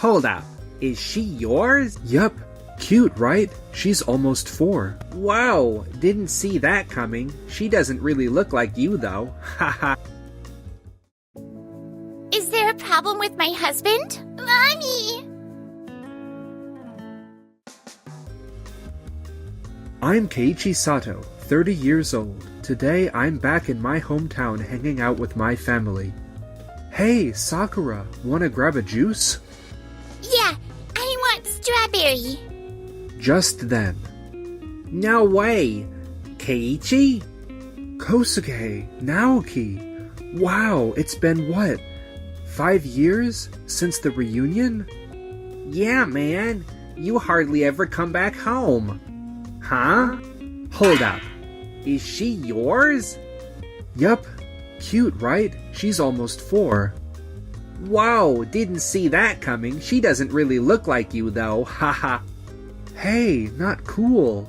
Hold up. Is she yours? Yup. Cute, right? She's almost 4. Whoa, didn't see that coming. She doesn't really look like you, though. Haha. Is there a problem with my husband? Mommy! I'm Keiichi Sato, 30 years old. Today I'm back in my hometown hanging out with my family. Hey, Sakura, wanna grab a juice? Yeah, I want strawberry. Just then. No way. Keiichi? Kosuke, Naoki. Wow, it's been what? 5 years since the reunion? Yeah, man. You hardly ever come back home. Huh? Hold up. Is she yours? Yup. Cute, right? She's almost 4. Whoa, didn't see that coming. She doesn't really look like you, though. Haha. Hey, not cool.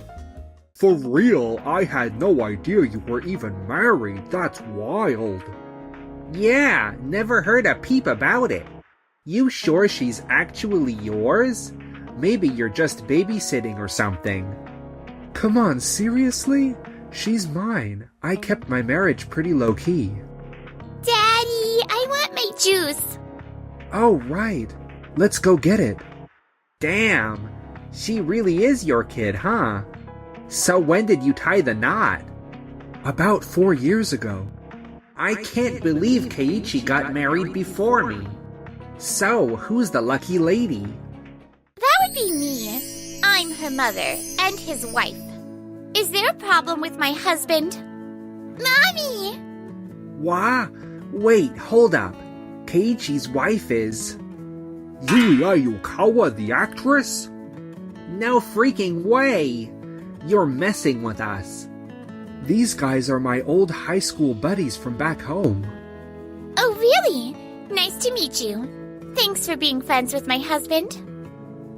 For real, I had no idea you were even married. That's wild. Yeah, never heard a peep about it. You sure she's actually yours? Maybe you're just babysitting or something. Come on, seriously? She's mine. I kept my marriage pretty low-key. Daddy, I want my juice. Oh, right. Let's go get it. Damn, she really is your kid, huh? So when did you tie the knot? About 4 years ago. I can't believe Keiichi got married before me. So, who's the lucky lady? That would be me. I'm her mother and his wife. Is there a problem with my husband? Mommy! Wah? Wait, hold up. Keiichi's wife is... Yui Ayukawa, the actress? No freaking way! You're messing with us. These guys are my old high school buddies from back home. Oh, really? Nice to meet you. Thanks for being friends with my husband.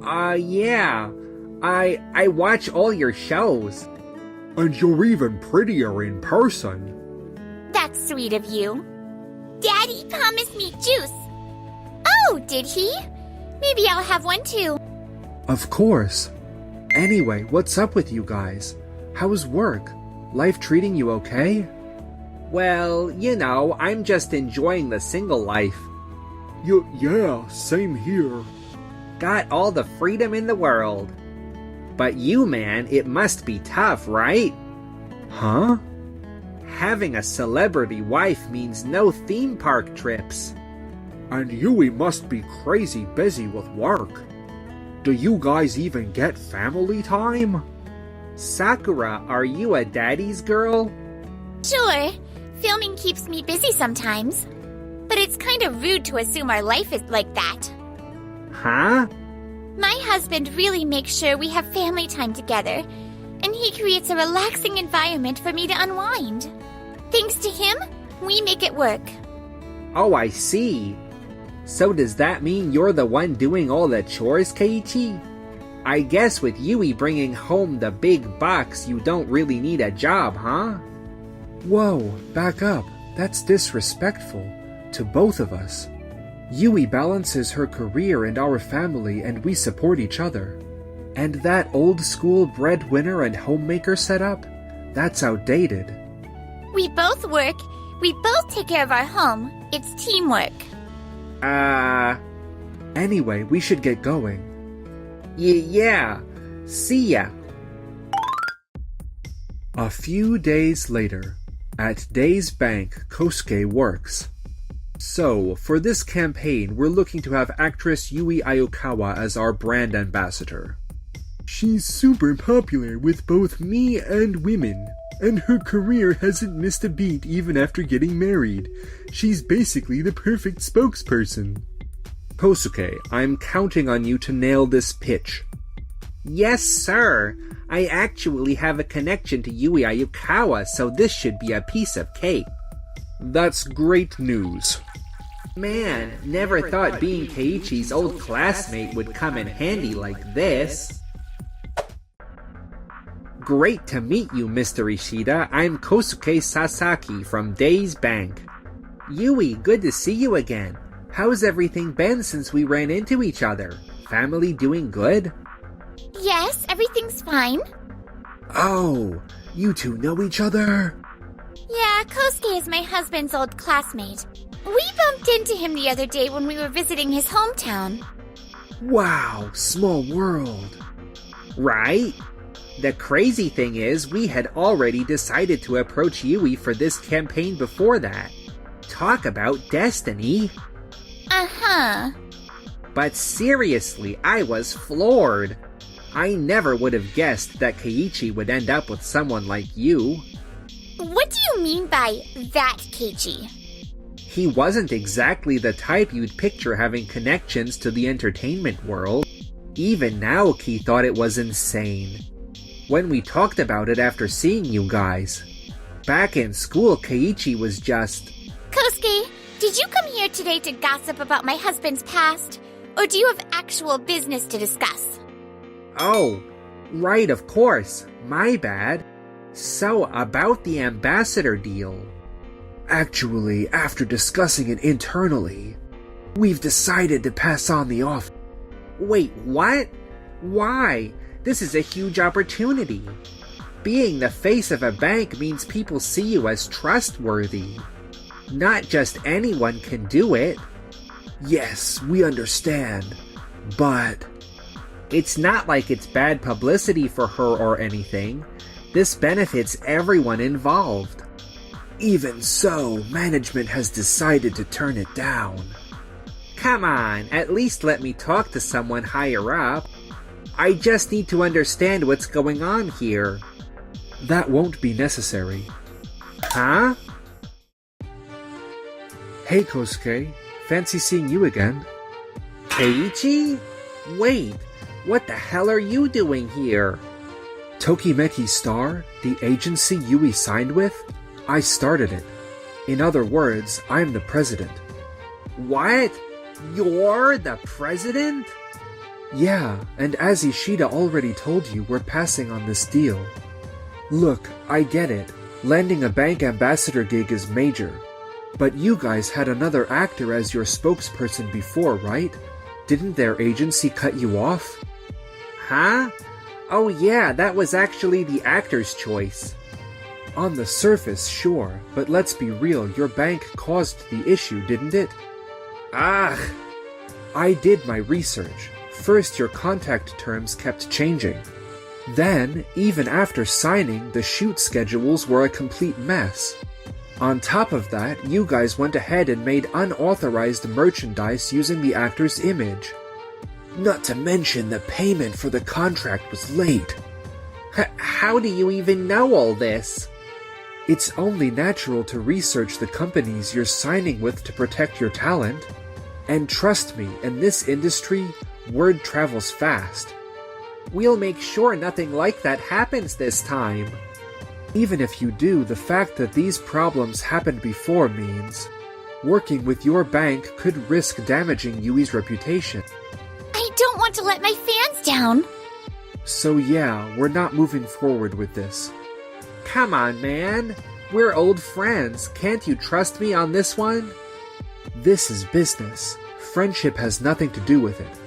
Yeah. I watch all your shows. And you're even prettier in person. That's sweet of you. Daddy promised me juice. Oh, did he? Maybe I'll have one too. Of course. Anyway, what's up with you guys? How's work? Life treating you okay? Well, you know, I'm just enjoying the single life. Yeah, same here. Got all the freedom in the world. But you, man, it must be tough, right? Huh? Having a celebrity wife means no theme park trips. And Yui must be crazy busy with work. Do you guys even get family time? Sakura, are you a daddy's girl? Sure, filming keeps me busy sometimes. But it's kind of rude to assume our life is like that. Huh? My husband really makes sure we have family time together, and he creates a relaxing environment for me to unwind. Thanks to him, we make it work. Oh, I see. So does that mean you're the one doing all the chores, Keiichi? I guess with Yui bringing home the big bucks, you don't really need a job, huh? Whoa, back up. That's disrespectful. To both of us. Yui balances her career and our family, and we support each other. And that old school breadwinner and homemaker setup? That's outdated. We both work, we both take care of our home. It's teamwork. Anyway, we should get going. Yeah. See ya. A few days later, at Day's Bank, Kosuke works. So, for this campaign, we're looking to have actress Yui Ayukawa as our brand ambassador. She's super popular with both me and women, and her career hasn't missed a beat even after getting married. She's basically the perfect spokesperson. Kosuke, I'm counting on you to nail this pitch. Yes, sir. I actually have a connection to Yui Ayukawa, so this should be a piece of cake. That's great news. Man, never thought being Keiichi's old classmate would come in handy like this. Great to meet you, Mr. Ishida. I'm Kosuke Sasaki from Day's Bank. Yui, good to see you again. How's everything been since we ran into each other? Family doing good? Yes, everything's fine. Oh, you two know each other? Yeah, Kosuke is my husband's old classmate. We bumped into him the other day when we were visiting his hometown. Wow, small world. Right? The crazy thing is, we had already decided to approach Yui for this campaign before that. Talk about destiny. Uh-huh. But seriously, I was floored. I never would have guessed that Keiichi would end up with someone like you. What do you mean by that, Keiichi? He wasn't exactly the type you'd picture having connections to the entertainment world. Even Naoki thought it was insane. When we talked about it after seeing you guys. Back in school, Keiichi was just... Kosuke, did you come here today to gossip about my husband's past? Or do you have actual business to discuss? Oh, right, of course. My bad. So, about the ambassador deal. Actually, after discussing it internally, we've decided to pass on the offer. Wait, what? Why? This is a huge opportunity. Being the face of a bank means people see you as trustworthy. Not just anyone can do it. Yes, we understand, but... It's not like it's bad publicity for her or anything. This benefits everyone involved. Even so, management has decided to turn it down. Come on, at least let me talk to someone higher up. I just need to understand what's going on here. That won't be necessary. Huh? Hey Kosuke, fancy seeing you again. Keiichi? Wait, what the hell are you doing here? Tokimeki Star, the agency Yui signed with? I started it. In other words, I'm the president. What? You're the president? Yeah, and as Ishida already told you, we're passing on this deal. Look, I get it. Landing a bank ambassador gig is major. But you guys had another actor as your spokesperson before, right? Didn't their agency cut you off? Huh? Oh yeah, that was actually the actor's choice. On the surface, sure, but let's be real, your bank caused the issue, didn't it? Ugh! I did my research. First, your contact terms kept changing. Then, even after signing, the shoot schedules were a complete mess. On top of that, you guys went ahead and made unauthorized merchandise using the actor's image. Not to mention the payment for the contract was late. How do you even know all this? It's only natural to research the companies you're signing with to protect your talent. And trust me, in this industry, word travels fast. We'll make sure nothing like that happens this time. Even if you do, the fact that these problems happened before means working with your bank could risk damaging Yui's reputation. I don't want to let my fans down. So yeah, we're not moving forward with this. Come on, man. We're old friends. Can't you trust me on this one? This is business. Friendship has nothing to do with it.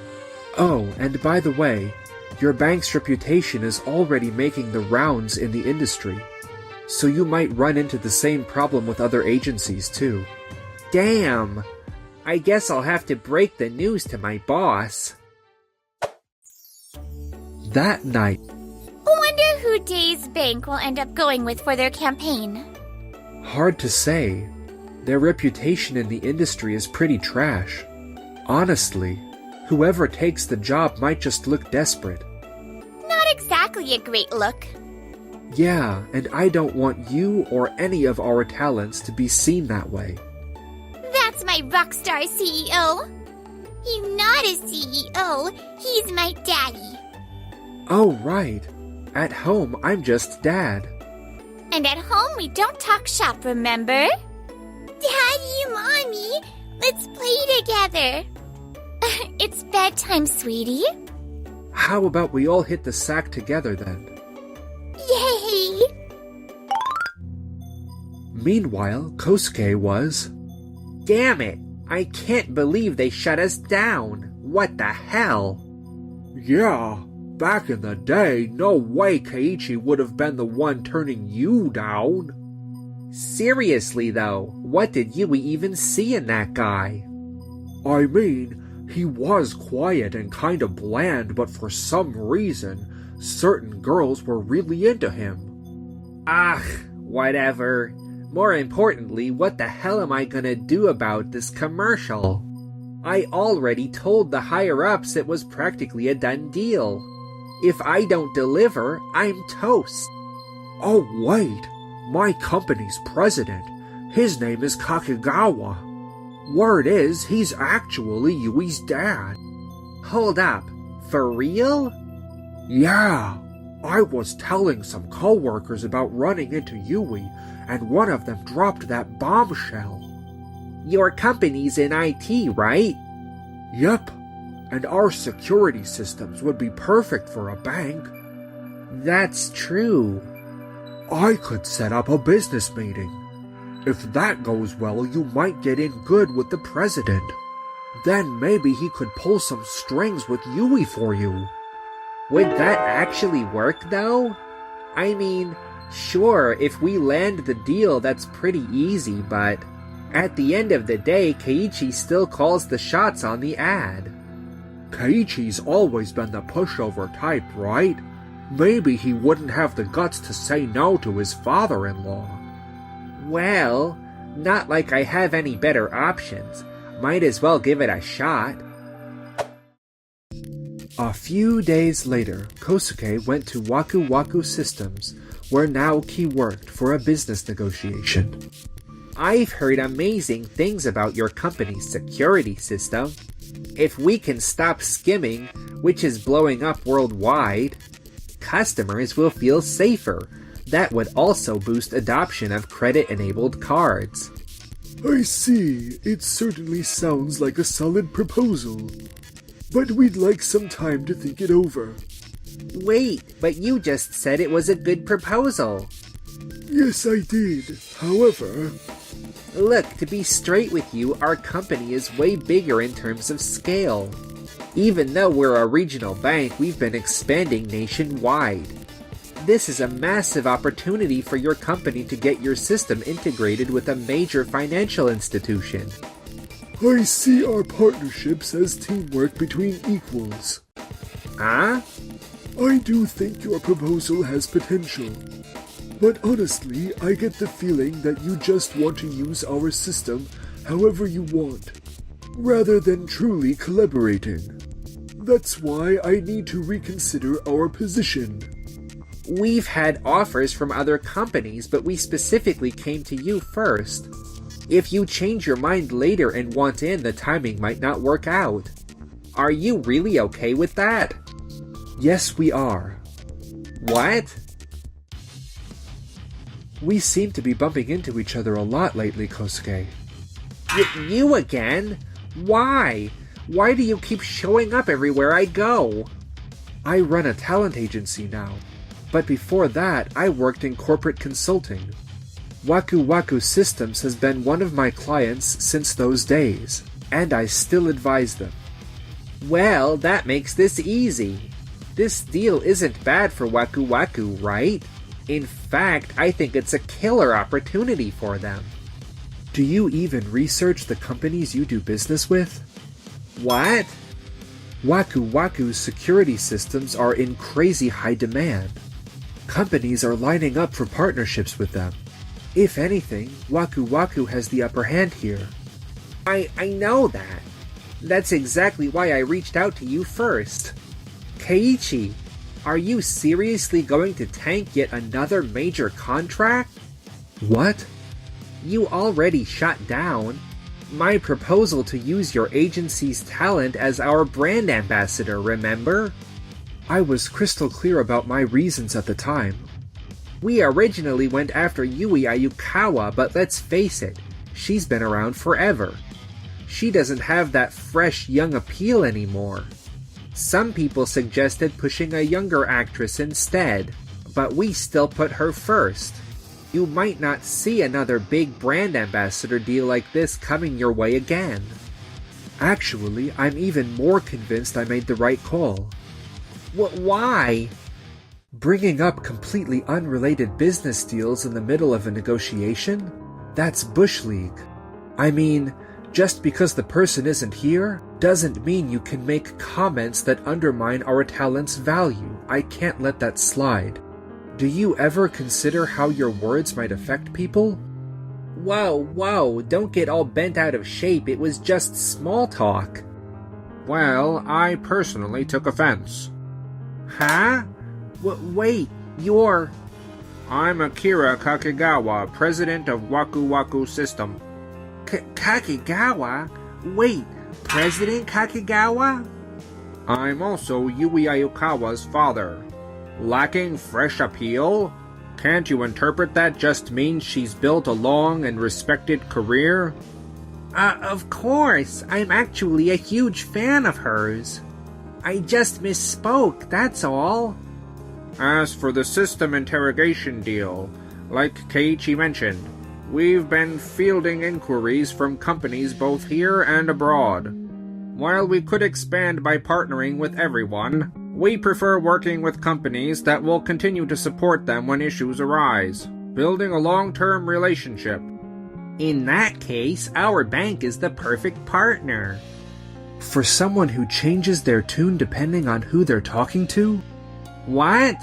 Oh, and by the way, your bank's reputation is already making the rounds in the industry. So you might run into the same problem with other agencies too. Damn! I guess I'll have to break the news to my boss. That night... Wonder who Day's Bank will end up going with for their campaign. Hard to say. Their reputation in the industry is pretty trash. Honestly, whoever takes the job might just look desperate. Not exactly a great look. Yeah, and I don't want you or any of our talents to be seen that way. That's my rockstar CEO. He's not a CEO, he's my daddy. Oh, right. At home, I'm just Dad. And at home, we don't talk shop, remember? Daddy, Mommy, let's play together. It's bedtime, sweetie. How about we all hit the sack together then? Yay! Meanwhile, Kosuke was... Damn it! I can't believe they shut us down. What the hell? Yeah, back in the day, no way Keiichi would have been the one turning you down. Seriously though, what did Yui even see in that guy? I mean, he was quiet and kind of bland, but for some reason, certain girls were really into him. Ah, whatever. More importantly, what the hell am I gonna do about this commercial? I already told the higher-ups it was practically a done deal. If I don't deliver, I'm toast. Oh wait, my company's president. His name is Kakegawa. Word is, he's actually Yui's dad. Hold up, for real? Yeah, I was telling some co-workers about running into Yui, and one of them dropped that bombshell. Your company's in IT, right? Yep, and our security systems would be perfect for a bank. That's true. I could set up a business meeting. If that goes well, you might get in good with the president. Then maybe he could pull some strings with Yui for you. Would that actually work, though? I mean, sure, if we land the deal, that's pretty easy, but at the end of the day, Keiichi still calls the shots on the ad. Keiichi's always been the pushover type, right? Maybe he wouldn't have the guts to say no to his father-in-law. Well, not like I have any better options. Might as well give it a shot. A few days later, Kosuke went to Waku Waku Systems, where Naoki worked for a business negotiation. I've heard amazing things about your company's security system. If we can stop skimming, which is blowing up worldwide, customers will feel safer. That would also boost adoption of credit-enabled cards. I see. It certainly sounds like a solid proposal. But we'd like some time to think it over. Wait, but you just said it was a good proposal. Yes, I did. However... Look, to be straight with you, our company is way bigger in terms of scale. Even though we're a regional bank, we've been expanding nationwide. This is a massive opportunity for your company to get your system integrated with a major financial institution. I see our partnerships as teamwork between equals. Huh? I do think your proposal has potential. But honestly, I get the feeling that you just want to use our system however you want, rather than truly collaborating. That's why I need to reconsider our position. We've had offers from other companies, but we specifically came to you first. If you change your mind later and want in, the timing might not work out. Are you really okay with that? Yes, we are. What? We seem to be bumping into each other a lot lately, Kosuke. You again? Why? Why do you keep showing up everywhere I go? I run a talent agency now, but before that I worked in corporate consulting. Waku Waku Systems has been one of my clients since those days, and I still advise them. Well, that makes this easy. This deal isn't bad for Waku Waku, right? In fact, I think it's a killer opportunity for them. Do you even research the companies you do business with? What? Waku Waku's security systems are in crazy high demand. Companies are lining up for partnerships with them. If anything, Waku Waku has the upper hand here. I know that. That's exactly why I reached out to you first. Keiichi, are you seriously going to tank yet another major contract? What? You already shut down my proposal to use your agency's talent as our brand ambassador, remember? I was crystal clear about my reasons at the time. We originally went after Yui Ayukawa, but let's face it, she's been around forever. She doesn't have that fresh, young appeal anymore. Some people suggested pushing a younger actress instead, but we still put her first. You might not see another big brand ambassador deal like this coming your way again. Actually, I'm even more convinced I made the right call. Why? Bringing up completely unrelated business deals in the middle of a negotiation? That's Bush League. I mean, just because the person isn't here doesn't mean you can make comments that undermine our talent's value. I can't let that slide. Do you ever consider how your words might affect people? Whoa, don't get all bent out of shape. It was just small talk. Well, I personally took offense. Huh? Wait, you're... I'm Akira Kakegawa, president of Waku Waku System. Kakegawa? Wait, President Kakegawa? I'm also Yui Ayokawa's father. Lacking fresh appeal? Can't you interpret that just means she's built a long and respected career? Of course. I'm actually a huge fan of hers. I just misspoke, that's all. As for the system interrogation deal, like Keiichi mentioned, we've been fielding inquiries from companies both here and abroad. While we could expand by partnering with everyone, we prefer working with companies that will continue to support them when issues arise, building a long-term relationship. In that case, our bank is the perfect partner. For someone who changes their tune depending on who they're talking to? What?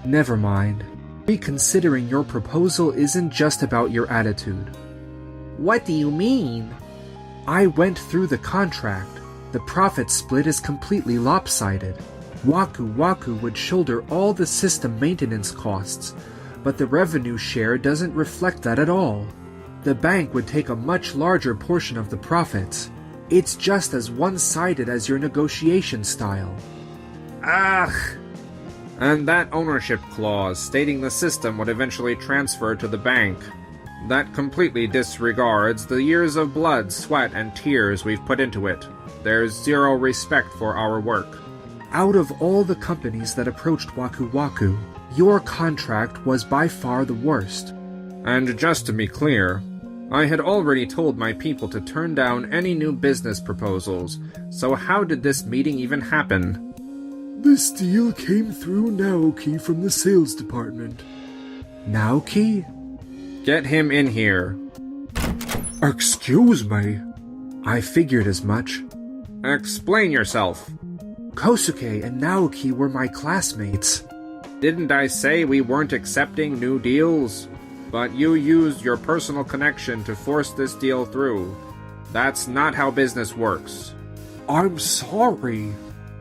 Never mind. Reconsidering your proposal isn't just about your attitude. What do you mean? I went through the contract. The profit split is completely lopsided. Waku Waku would shoulder all the system maintenance costs, but the revenue share doesn't reflect that at all. The bank would take a much larger portion of the profits. It's just as one-sided as your negotiation style. Ugh! And that ownership clause stating the system would eventually transfer to the bank. That completely disregards the years of blood, sweat, and tears we've put into it. There's zero respect for our work. Out of all the companies that approached Waku Waku, your contract was by far the worst. And just to be clear, I had already told my people to turn down any new business proposals, so how did this meeting even happen? This deal came through Naoki from the sales department. Naoki? Get him in here. Excuse me. I figured as much. Explain yourself. Kosuke and Naoki were my classmates. Didn't I say we weren't accepting new deals? But you used your personal connection to force this deal through. That's not how business works. I'm sorry.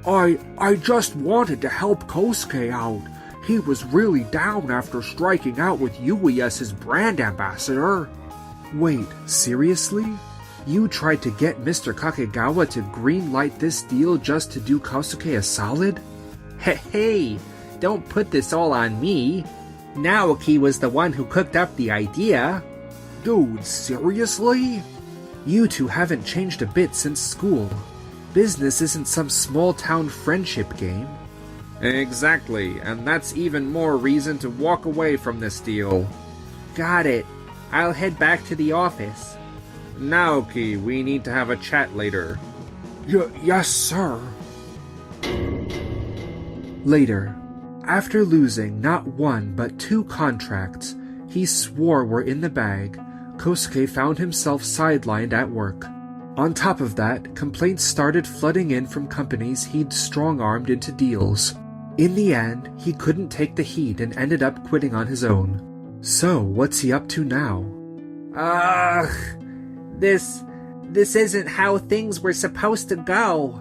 I just wanted to help Kosuke out. He was really down after striking out with Yui as his brand ambassador. Wait, seriously? You tried to get Mr. Kakegawa to greenlight this deal just to do Kosuke a solid? Hey, don't put this all on me. Naoki was the one who cooked up the idea. Dude, seriously? You two haven't changed a bit since school. Business isn't some small-town friendship game. Exactly, and that's even more reason to walk away from this deal. Got it. I'll head back to the office. Naoki, we need to have a chat later. Yes, sir. Later, after losing not one but 2 contracts he swore were in the bag, Kosuke found himself sidelined at work. On top of that, complaints started flooding in from companies he'd strong-armed into deals. In the end, he couldn't take the heat and ended up quitting on his own. So, what's he up to now? This isn't how things were supposed to go.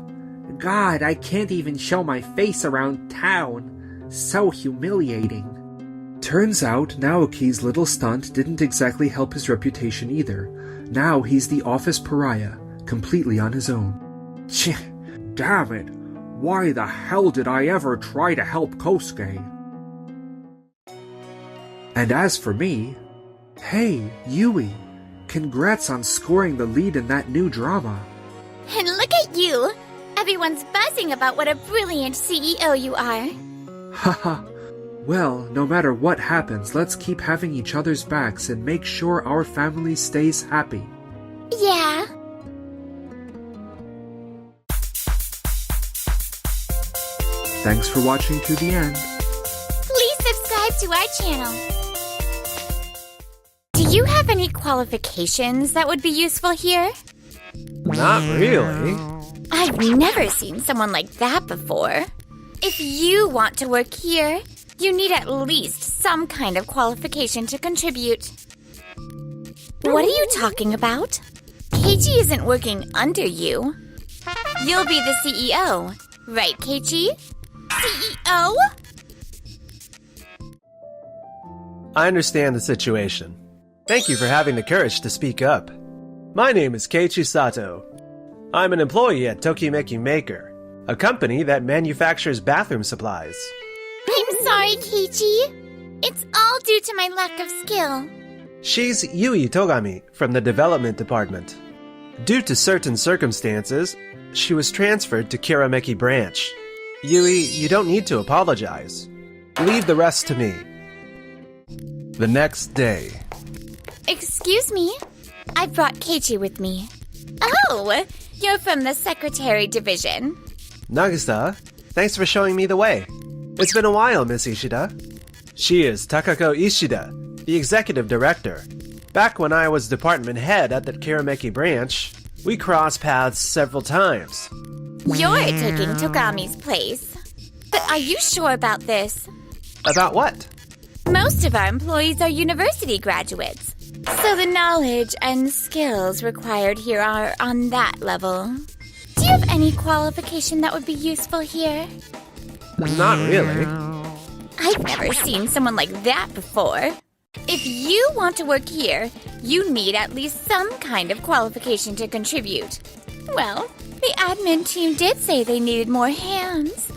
God, I can't even show my face around town. So humiliating. Turns out Naoki's little stunt didn't exactly help his reputation either. Now he's the office pariah, completely on his own. Damn it. Why the hell did I ever try to help Kosuke? And as for me, hey, Yui, congrats on scoring the lead in that new drama. And look at you! Everyone's buzzing about what a brilliant CEO you are. Haha, Well, no matter what happens, let's keep having each other's backs and make sure our family stays happy. Yeah. Thanks for watching to the end. Please subscribe to our channel. Do you have any qualifications that would be useful here? Not really. I've never seen someone like that before. If you want to work here, you need at least some kind of qualification to contribute. What are you talking about? Keiichi isn't working under you. You'll be the CEO, right, Keiichi? CEO? I understand the situation. Thank you for having the courage to speak up. My name is Keiichi Sato. I'm an employee at Tokimeki Maker, a company that manufactures bathroom supplies. I'm sorry, Keiichi. It's all due to my lack of skill. She's Yui Togami from the development department. Due to certain circumstances, she was transferred to Kirameki branch. Yui, you don't need to apologize. Leave the rest to me. The next day. Excuse me? I brought Keiichi with me. Oh, you're from the secretary division. Nagisa, thanks for showing me the way. It's been a while, Miss Ishida. She is Takako Ishida, the executive director. Back when I was department head at the Kirameki branch, we crossed paths several times. You're taking Togami's place. But are you sure about this? About what? Most of our employees are university graduates, so the knowledge and skills required here are on that level. Do you have any qualification that would be useful here? Not really. I've never seen someone like that before. If you want to work here, you need at least some kind of qualification to contribute. Well, the admin team did say they needed more hands.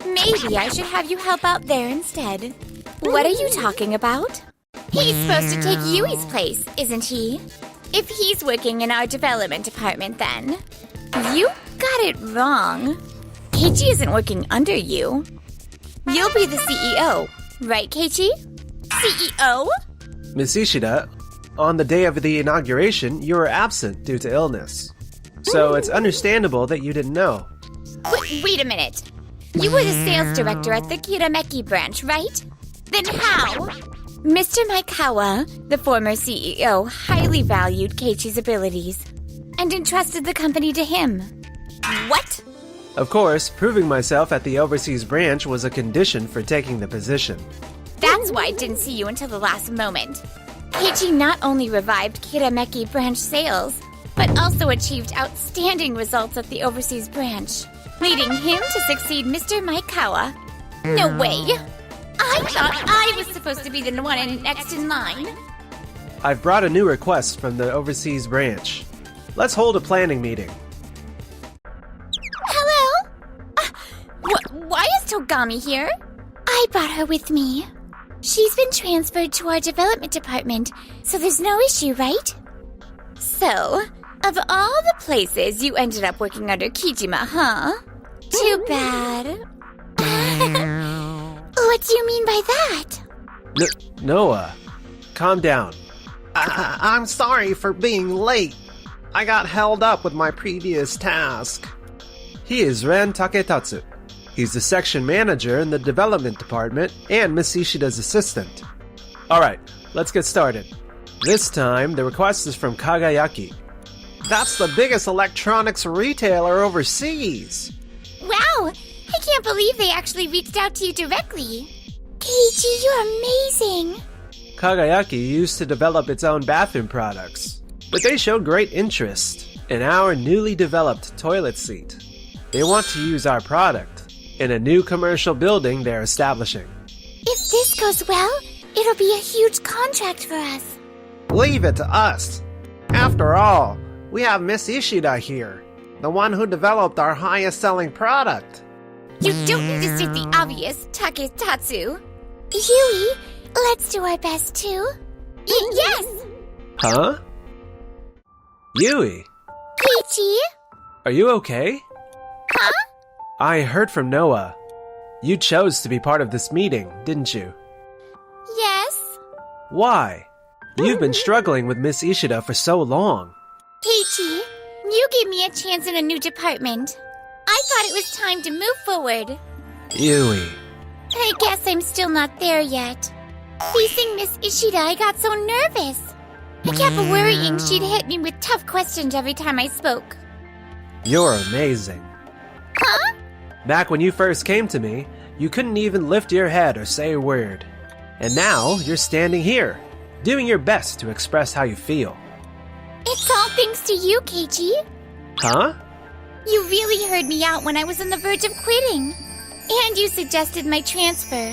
Maybe I should have you help out there instead. What are you talking about? He's supposed to take Yui's place, isn't he? If he's working in our development department, then. You got it wrong. Keiichi isn't working under you. You'll be the CEO, right, Keiichi? CEO? Miss Ishida, on the day of the inauguration, you were absent due to illness. So it's understandable that you didn't know. Wait a minute. You were the sales director at the Kirameki branch, right? Then how? Mr. Maikawa, the former CEO, highly valued Keiichi's abilities and entrusted the company to him. What? Of course, proving myself at the overseas branch was a condition for taking the position. That's why I didn't see you until the last moment. Keiichi not only revived Kirameki branch sales, but also achieved outstanding results at the overseas branch, leading him to succeed Mr. Maikawa. No way! I thought I was supposed to be the one next in line. I've brought a new request from the overseas branch. Let's hold a planning meeting. Hello? Why is Togami here? I brought her with me. She's been transferred to our development department, so there's no issue, right? So, of all the places you ended up working under Kijima, huh? Too bad. What do you mean by that? Noah, calm down. I'm sorry for being late. I got held up with my previous task. He is Ren Taketatsu. He's the section manager in the development department and Miss Ishida's assistant. Alright, let's get started. This time, the request is from Kagayaki. That's the biggest electronics retailer overseas. Wow! I can't believe they actually reached out to you directly. Keiichi, you're amazing! Kagayaki used to develop its own bathroom products, but they showed great interest in our newly developed toilet seat. They want to use our product in a new commercial building they're establishing. If this goes well, it'll be a huge contract for us. Leave it to us. After all, we have Miss Ishida here, the one who developed our highest-selling product. You don't need to state the obvious, Taketatsu. Yui, let's do our best too. Yes! Huh? Yui, Keiichi? are you okay? Huh? I heard from Noah. You chose to be part of this meeting, didn't you? Why? You've been struggling with Miss Ishida for so long. Keiichi, you gave me a chance in a new department. I thought it was time to move forward. Yui. I guess I'm still not there yet. Facing Miss Ishida, I got so nervous. I kept worrying she'd hit me with tough questions every time I spoke. You're amazing. Huh? Back when you first came to me, you couldn't even lift your head or say a word. And now you're standing here, doing your best to express how you feel. It's all thanks to you, Keiichi. Huh? You really heard me out when I was on the verge of quitting. And you suggested my transfer.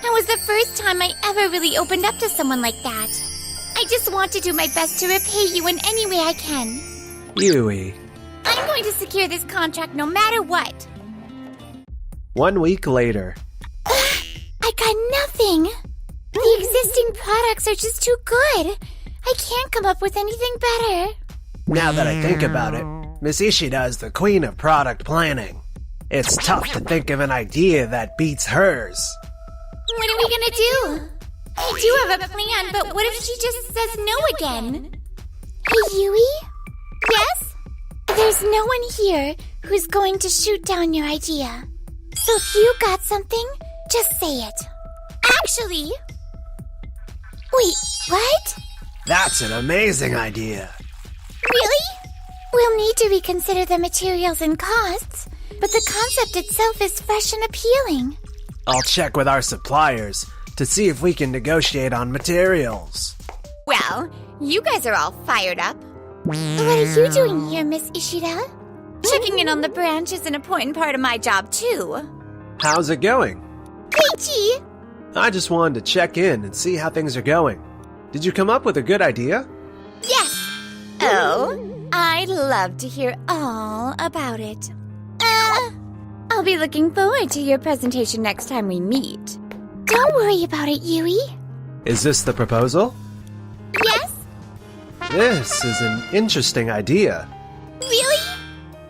That was the first time I ever really opened up to someone like that. I just want to do my best to repay you in any way I can. Yui. I'm going to secure this contract no matter what. 1 week later. I got nothing. The existing products are just too good. I can't come up with anything better. Now that I think about it, Miss Ishida is the queen of product planning. It's tough to think of an idea that beats hers. What are we gonna do? I do have a plan, but what if she just says no again? Hey, Yui? Yes? There's no one here who's going to shoot down your idea. So if you got something, just say it. Actually... Wait, what? That's an amazing idea. Really? We'll need to reconsider the materials and costs, but the concept itself is fresh and appealing. I'll check with our suppliers to see if we can negotiate on materials. Well, you guys are all fired up. What are you doing here, Miss Ishida? Checking in on the branch is an important part of my job, too. How's it going? Keiichi! I just wanted to check in and see how things are going. Did you come up with a good idea? Yes! Oh, I'd love to hear all about it. I'll be looking forward to your presentation next time we meet. Don't worry about it, Yui. Is this the proposal? Yes? This is an interesting idea. Really?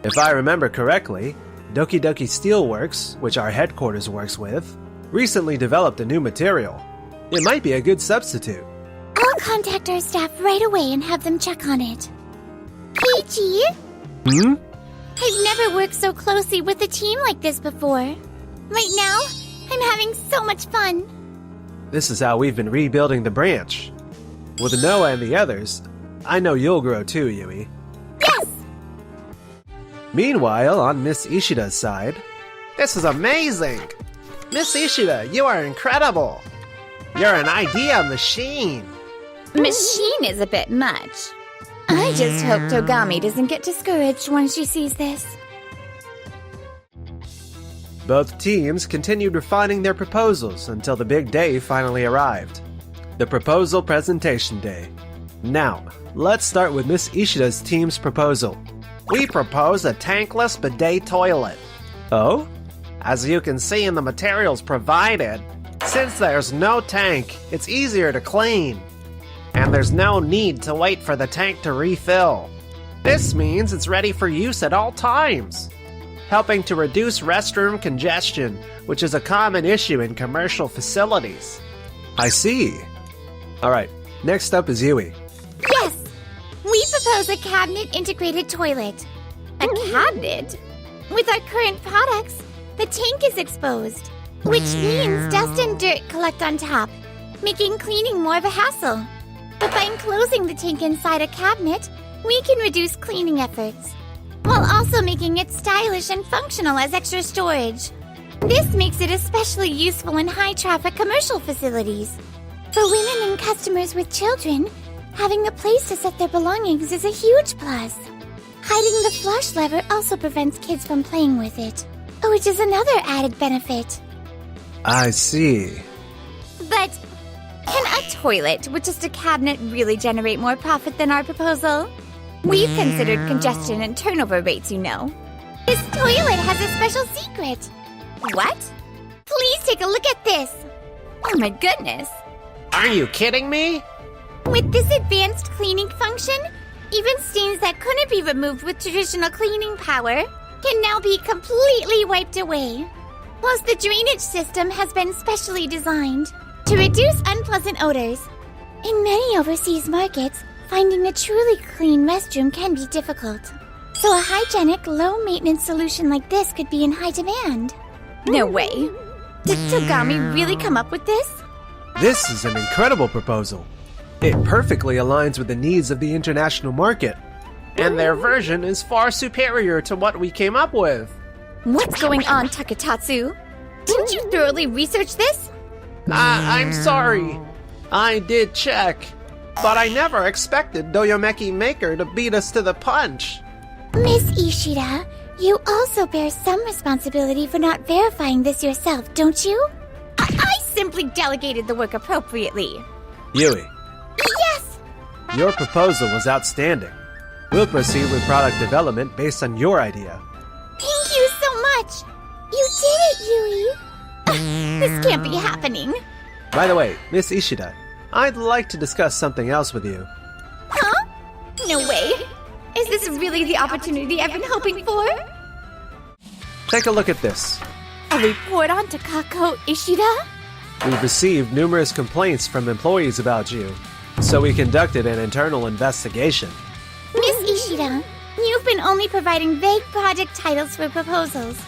If I remember correctly, Doki Doki Steelworks, which our headquarters works with, recently developed a new material. It might be a good substitute. I'll contact our staff right away and have them check on it. Keiichi? Hmm? I've never worked so closely with a team like this before. Right now, I'm having so much fun. This is how we've been rebuilding the branch. With Noah and the others, I know you'll grow too, Yui. Yes! Meanwhile, on Miss Ishida's side... This is amazing! Miss Ishida, you are incredible! You're an idea machine! Machine is a bit much. I just hope Togami doesn't get discouraged when she sees this. Both teams continued refining their proposals until the big day finally arrived. The proposal presentation day. Now, let's start with Miss Ishida's team's proposal. We propose a tankless bidet toilet. Oh? As you can see in the materials provided, since there's no tank, it's easier to clean. And there's no need to wait for the tank to refill. This means it's ready for use at all times, helping to reduce restroom congestion, which is a common issue in commercial facilities. I see. Alright, next up is Yui. Yes! We propose a cabinet-integrated toilet. A cabinet? With our current products, the tank is exposed, which means dust and dirt collect on top, making cleaning more of a hassle. But by enclosing the tank inside a cabinet, we can reduce cleaning efforts, while also making it stylish and functional as extra storage. This makes it especially useful in high-traffic commercial facilities. For women and customers with children, having a place to set their belongings is a huge plus. Hiding the flush lever also prevents kids from playing with it, which is another added benefit. I see. But can a toilet with just a cabinet really generate more profit than our proposal? We've considered congestion and turnover rates, you know. This toilet has a special secret. What? Please take a look at this. Oh my goodness. Are you kidding me? With this advanced cleaning function, even stains that couldn't be removed with traditional cleaning power can now be completely wiped away. Plus, the drainage system has been specially designed to reduce unpleasant odors. In many overseas markets, finding a truly clean restroom can be difficult. So a hygienic, low-maintenance solution like this could be in high demand. No way. Did Togami really come up with this? This is an incredible proposal. It perfectly aligns with the needs of the international market. And their version is far superior to what we came up with. What's going on, Taketatsu? Didn't you thoroughly research this? I'm sorry. I did check. But I never expected Doyomeki Maker to beat us to the punch. Miss Ishida, you also bear some responsibility for not verifying this yourself, don't you? I simply delegated the work appropriately. Yui, Yes! your proposal was outstanding. We'll proceed with product development based on your idea. Thank you so much! You did it, Yui! This can't be happening. By the way, Miss Ishida, I'd like to discuss something else with you. Huh? No way. Is this really the opportunity I've been hoping for? Take a look at this. A report on Takako Ishida? We've received numerous complaints from employees about you, so we conducted an internal investigation. Miss Ishida, you've been only providing vague project titles for proposals,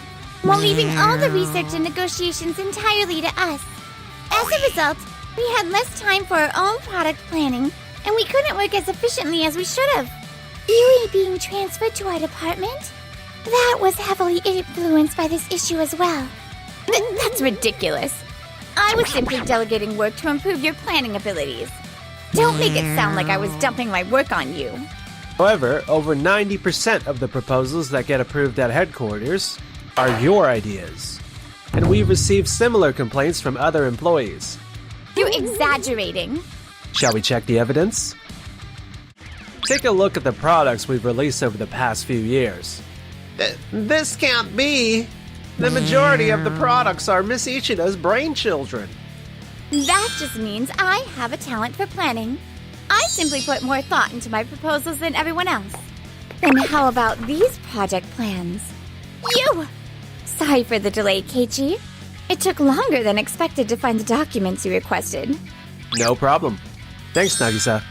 while leaving all the research and negotiations entirely to us. As a result, we had less time for our own product planning, and we couldn't work as efficiently as we should have. Yui being transferred to our department? That was heavily influenced by this issue as well. That's ridiculous. I was simply delegating work to improve your planning abilities. Don't make it sound like I was dumping my work on you. However, over 90% of the proposals that get approved at headquarters are your ideas. And we've received similar complaints from other employees. You're exaggerating. Shall we check the evidence? Take a look at the products we've released over the past few years. This can't be! The majority of the products are Miss Ichida's brainchildren. That just means I have a talent for planning. I simply put more thought into my proposals than everyone else. Then how about these project plans? You! Sorry for the delay, Keiichi. It took longer than expected to find the documents you requested. No problem. Thanks, Nagisa.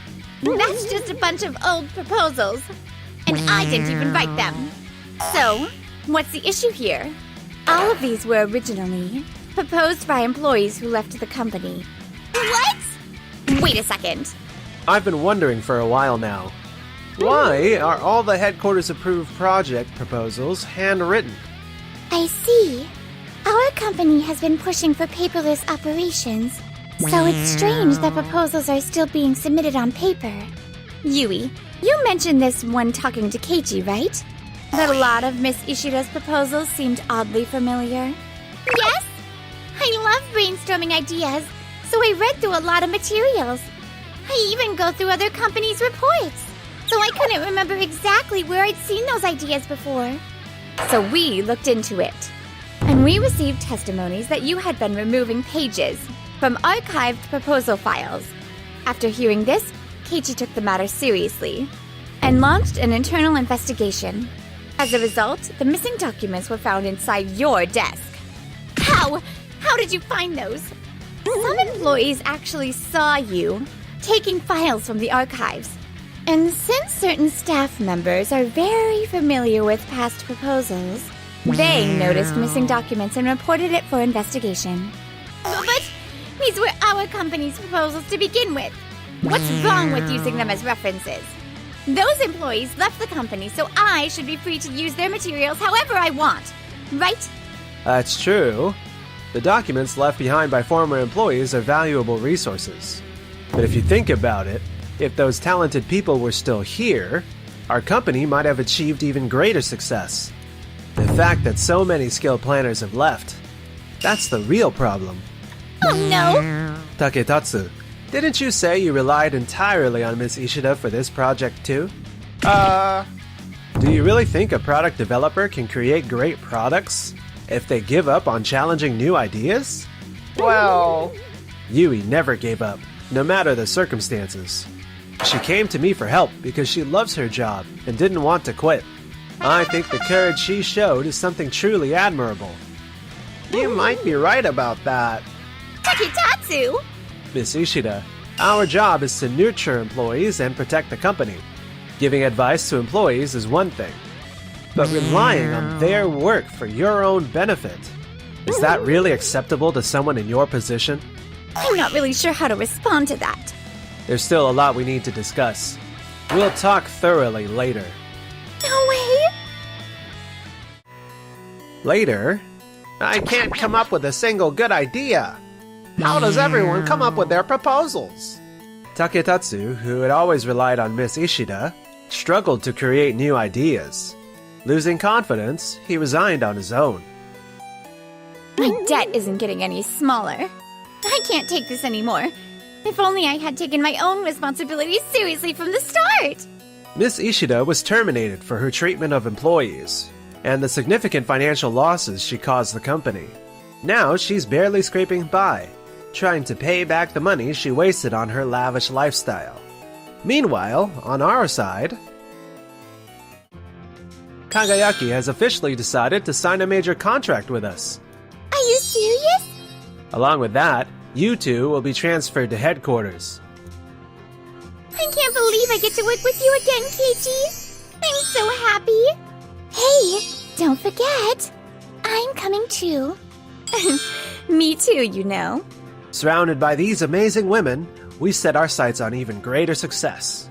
That's just a bunch of old proposals. And I didn't even write them. So, what's the issue here? All of these were originally proposed by employees who left the company. What? Wait a second. I've been wondering for a while now. Why are all the headquarters-approved project proposals handwritten? I see. Our company has been pushing for paperless operations, so it's strange that proposals are still being submitted on paper. Yui, you mentioned this when talking to Keiichi, right? That a lot of Miss Ishida's proposals seemed oddly familiar. Yes! I love brainstorming ideas, so I read through a lot of materials. I even go through other companies' reports, so I couldn't remember exactly where I'd seen those ideas before. So we looked into it, and we received testimonies that you had been removing pages from archived proposal files. After hearing this, Keiichi took the matter seriously and launched an internal investigation. As a result, the missing documents were found inside your desk. How? How did you find those? Some employees actually saw you taking files from the archives. And since certain staff members are very familiar with past proposals, they noticed missing documents and reported it for investigation. But these were our company's proposals to begin with. What's wrong with using them as references? Those employees left the company, so I should be free to use their materials however I want, right? That's true. The documents left behind by former employees are valuable resources. But if you think about it, if those talented people were still here, our company might have achieved even greater success. The fact that so many skilled planners have left, that's the real problem. Oh no! Taketatsu, didn't you say you relied entirely on Miss Ishida for this project too? Do you really think a product developer can create great products if they give up on challenging new ideas? Well, Yui never gave up, no matter the circumstances. She came to me for help because she loves her job and didn't want to quit. I think the courage she showed is something truly admirable. You might be right about that. Taketatsu! Miss Ishida, Our job is to nurture employees and protect the company. Giving advice to employees is one thing, but relying on their work for your own benefit, is that really acceptable to someone in your position? I'm not really sure how to respond to that. There's still a lot we need to discuss. We'll talk thoroughly later. No way! Later? I can't come up with a single good idea. How does everyone come up with their proposals? Taketatsu, who had always relied on Miss Ishida, struggled to create new ideas. Losing confidence, he resigned on his own. My debt isn't getting any smaller. I can't take this anymore. If only I had taken my own responsibilities seriously from the start! Miss Ishida was terminated for her treatment of employees, and the significant financial losses she caused the company. Now she's barely scraping by, trying to pay back the money she wasted on her lavish lifestyle. Meanwhile, on our side, Kagayaki has officially decided to sign a major contract with us. Are you serious? Along with that, you two will be transferred to headquarters. I can't believe I get to work with you again, Keiichi. I'm so happy. Hey, don't forget, I'm coming too. Me too, you know. Surrounded by these amazing women, we set our sights on even greater success.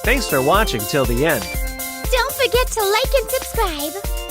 Thanks for watching till the end. Don't forget to like and subscribe.